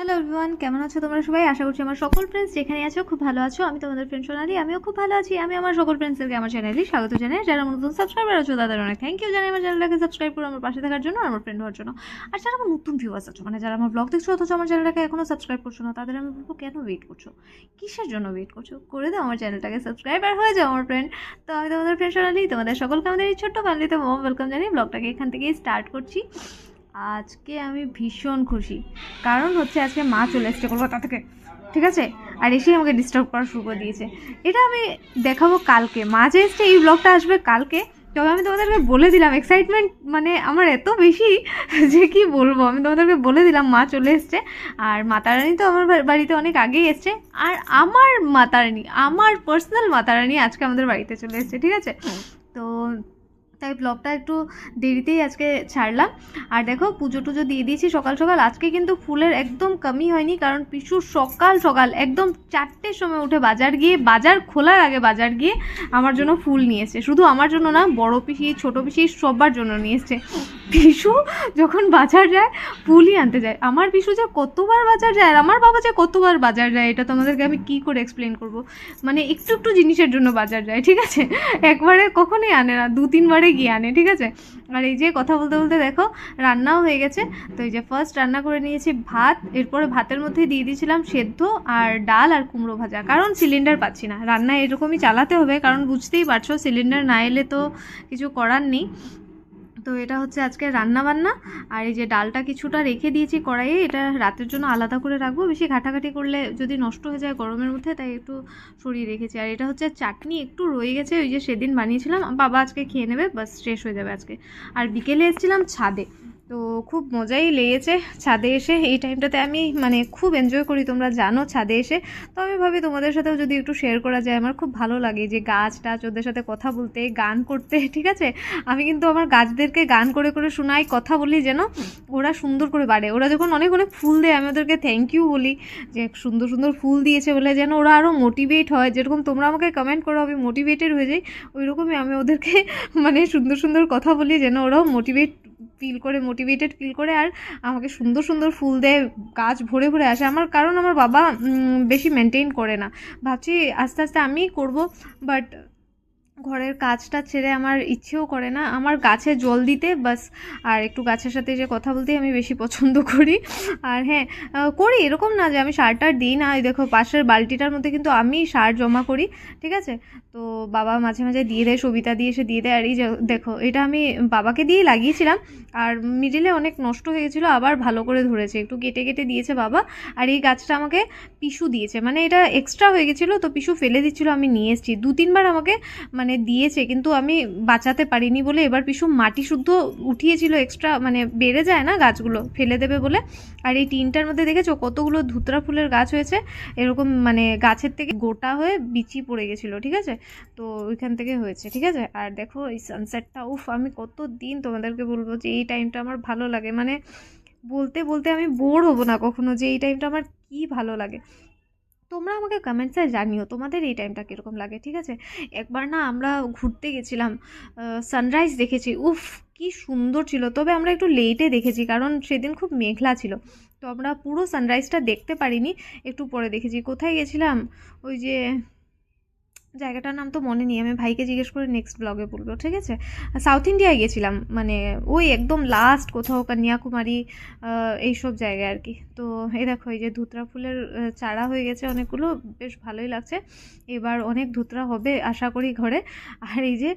Hello everyone, কেমন আছো তোমরা সবাই? আশা করছি আমার সকল ফ্রেন্ডস যেখানে আছো খুব ভালো আছো। আমি তোমাদের ফ্রেন্ড সোনালি, আমিও খুব ভালো আছি। আমি আমার সকল ফ্রেন্ডসদেরকে আমার চ্যানেলে স্বাগত জানাই। যারা নতুন সাবস্ক্রাইবার আছো তাদের অনেক থ্যাংক ইউ জানাই আমার চ্যানেলটাকে সাবস্ক্রাইব করে আমার পাশে থাকার জন্য, আমার ফ্রেন্ড হওয়ার জন্য। আর যারা আমার নতুন ভিউয়ার্স আছো, মানে যারা আমার ব্লগ দেখছো অথচ আমার চ্যানেলটাকে এখনও সাবস্ক্রাইব করছো না, তাদের আমি বলবো কেন ওয়েট করছো, কিসের জন্য ওয়েট করছো? করে দাও আমার চ্যানেলটাকে সাবস্ক্রাইব আর হয়ে যাও আমার ফ্রেন্ড। তো আমি তোমাদের ফ্রেন্ড সোনালি, তোমাদের সকলকে আমাদের এই ছোট্ট ফ্যামিলিতে ওয়েলকাম জানিয়ে ব্লগটাকে এখান থেকেই স্টার্ট করছি। আজকে আমি ভীষণ খুশি, কারণ হচ্ছে আজকে মা চলে এসছে কলকাতা থেকে, ঠিক আছে? আর এসেই আমাকে ডিস্টার্ব করা শুরু করে দিয়েছে। এটা আমি দেখাবো কালকে, মা যে এসছে এই ব্লগটা আসবে কালকে। তবে আমি তোমাদেরকে বলে দিলাম, এক্সাইটমেন্ট মানে আমার এত বেশি যে কি বলবো। আমি তোমাদেরকে বলে দিলাম মা চলে এসছে। আর মাতারানী তো আমার বাড়িতে অনেক আগেই এসছে, আর আমার মাতারানী, আমার পার্সোনাল মাতারানী আজকে আমাদের বাড়িতে চলে এসছে, ঠিক আছে? তো তাই ব্লগটা একটু দেরিতেই আজকে ছাড়লাম। আর দেখো পুজো টুজো দিয়ে দিয়েছি সকাল সকাল। আজকে কিন্তু ফুলের একদম কমই হয়নি, কারণ পিসু সকাল সকাল একদম 4টের সময় উঠে বাজার খোলার আগে বাজার গিয়ে আমার জন্য ফুল নিয়েছে। শুধু আমার জন্য না, বড় পিসি ছোটো পিসি সবার জন্য নিয়ে এসছে। পিসু যখন বাজার যায় ফুলই আনতে যায়। আমার পিসু যে কতবার বাজার যায় আর আমার বাবা যে কতবার বাজার যায়, এটা তোমাদেরকে আমি কী করে এক্সপ্লেন করবো। মানে একটু একটু জিনিসের জন্য বাজার যায়, ঠিক আছে? একবারে কখনোই আনে না, 2-3বারে গিয়ে আনে, ঠিক আছে? আর এই যে কথা বলতে বলতে দেখো রান্নাও হয়ে গেছে। তো এই যে ফার্স্ট রান্না করে নিয়েছি ভাত, এরপরে ভাতের মধ্যে দিয়ে দিয়েছিলাম সেদ্ধ আর ডাল আর কুমড়ো ভাজা, কারণ সিলিন্ডার পাচ্ছি না। রান্না এরকমই চালাতে হবে, কারণ বুঝতেই পারছো সিলিন্ডার না এলে তো কিছু করার নেই। তো এটা হচ্ছে আজকে রান্না বান্না। আর এই যে ডালটা কিছুটা রেখে দিয়েছি কড়াইয়ে, এটা রাতের জন্য আলাদা করে রাখবো, বেশি ঘাটাঘাটি করলে যদি নষ্ট হয়ে যায় গরমের মধ্যে, তাই একটু সরিয়ে রেখেছি। আর এটা হচ্ছে চাটনি একটু রয়ে গেছে, ওই যে সেদিন বানিয়েছিলাম, বাবা আজকে খেয়ে নেবে, বাস শেষ হয়ে যাবে আজকে। আর বিকেলে এসেছিলাম ছাদে, তো খুব মজাই লেগেছে ছাদে এসে। এই টাইমটাতে আমি মানে খুব এনজয় করি, তোমরা জানো, ছাদে এসে। তো আমি ভাবি তোমাদের সাথেও যদি একটু শেয়ার করা যায়, আমার খুব ভালো লাগে যে গাছ টাছ ওদের সাথে কথা বলতে, গান করতে, ঠিক আছে? আমি কিন্তু আমার গাছদেরকে গান করে করে শোনাই, কথা বলি, যেন ওরা সুন্দর করে বাড়ে। ওরা যখন অনেক অনেক ফুল দেয় আমি ওদেরকে থ্যাংক ইউ বলি যে সুন্দর সুন্দর ফুল দিয়েছে বলে, যেন ওরা আরও মোটিভেট হয়। যেরকম তোমরা আমাকে কমেন্ট করো আমি মোটিভেটেড হয়ে যাই, ওইরকমই আমি ওদেরকে মানে সুন্দর সুন্দর কথা বলি, যেন ওরাও মোটিভেটেড ফিল করে আর আমাকে সুন্দর সুন্দর ফুল দেয়, গাছ ভরে ভরে আসে আমার। কারণ আমার বাবা বেশি মেনটেন করে না, ভাবছি আস্তে আস্তে আমিই করব, বাট ঘরের কাজটা ছেড়ে আমার ইচ্ছেও করে না আমার গাছে জল দিতে, বাস। আর একটু গাছের সাথে যে কথা বলতেই আমি বেশি পছন্দ করি। আর হ্যাঁ, করি, এরকম না যে আমি সার টার দিই না। এই দেখো পাশের বালতিটার মধ্যে কিন্তু আমি সার জমা করি, ঠিক আছে? তো বাবা মাঝে মাঝে দিয়ে দেয়, সবিতা দিয়ে এসে দিয়ে দেয়। আর এই যে দেখো এটা আমি বাবাকে দিয়েই লাগিয়েছিলাম, আর মিডিলে অনেক নষ্ট হয়ে গেছিলো, আবার ভালো করে ধরেছে, একটু কেটে কেটে দিয়েছে বাবা। আর এই গাছটা আমাকে পিসু দিয়েছে, মানে এটা এক্সট্রা হয়ে গেছিলো তো পিসু ফেলে দিচ্ছিলো, আমি নিয়ে এসেছি। 2-3বার আমাকে মানে দিয়েছে, কিন্তু আমি বাঁচাতে পারিনি বলে এবার পিসু মাটি শুদ্ধ উঠিয়েছিল এক্সট্রা, মানে বেড়ে যায় না গাছগুলো, ফেলে দেবে বলে। আর এই টিনটার মধ্যে দেখেছো কতগুলো ধুতরা ফুলের গাছ হয়েছে, এরকম মানে গাছের থেকে গোটা হয়ে বিচি পড়ে গেছিলো, ঠিক আছে? তো ওইখান থেকে হয়েছে, ঠিক আছে? আর দেখো এই সানসেটটা, উফ, আমি কত দিন তোমাদেরকে বলবো যে এই টাইমটা আমার ভালো লাগে, মানে বলতে বলতে আমি বোর হব না কখনো যে এই টাইমটা আমার কি ভালো লাগে। তোমরা আমাকে কমেন্টসে জানিও তোমাদের এই টাইমটা কীরকম লাগে, ঠিক আছে? একবার না আমরা ঘুরতে গেছিলাম, সানরাইজ দেখেছি, উফ কি সুন্দর ছিল। তবে আমরা একটু লেটে দেখেছি, কারণ সেদিন খুব মেঘলা ছিল, তো আমরা পুরো সানরাইজটা দেখতে পারিনি, একটু পরে দেখেছি। কোথায় গেছিলাম, ওই যে জায়গাটার নাম তো মনে নেই, আমি ভাইকে জিজ্ঞেস করে নেক্সট ব্লগে বলবো, ঠিক আছে? সাউথ ইন্ডিয়ায় গেছিলাম, মানে ওই একদম লাস্ট কোথাও কন্যাকুমারী, এইসব জায়গায় আর কি। তো এই দেখো এই যে ধুতরা ফুলের চারা হয়ে গেছে অনেকগুলো, বেশ ভালোই লাগছে। এবার অনেক ধুতরা হবে আশা করি ঘরে। আর এই যে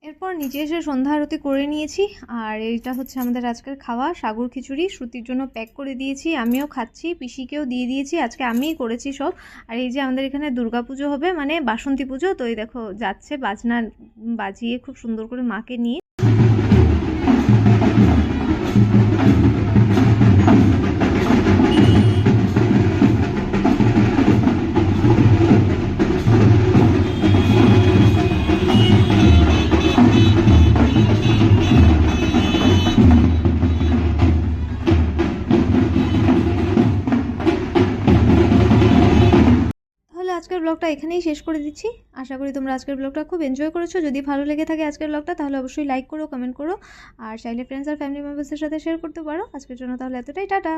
এরপর নিচে এসে সন্ধ্যা আরতি করে নিয়েছি। আর এইটা হচ্ছে আমাদের আজকের খাওয়া, সাগর খিচুড়ি। শ্রুতির জন্য প্যাক করে দিয়েছি, আমিও খাচ্ছি, পিসিকেও দিয়ে দিয়েছি। আজকে আমিই করেছি সব। আর এই যে আমাদের এখানে দুর্গাপুজো হবে, মানে বাসন্তী পুজো, তো এই দেখো যাচ্ছে বাজনা বাজিয়ে খুব সুন্দর করে মাকে নিয়ে। আজকের ব্লগটা এখানেই শেষ করে দিচ্ছি। আশা করি তোমরা আজকের ব্লগটা খুব এনজয় করেছো। যদি ভালো লেগে থাকে আজকের ব্লগটা, তাহলে অবশ্যই লাইক করো, কমেন্ট করো, আর চাইলে ফ্রেন্ডস আর ফ্যামিলি মেম্বার্সদের সাথে শেয়ার করতে পারো। আজকের জন্য তাহলে এতটাই, টাটা।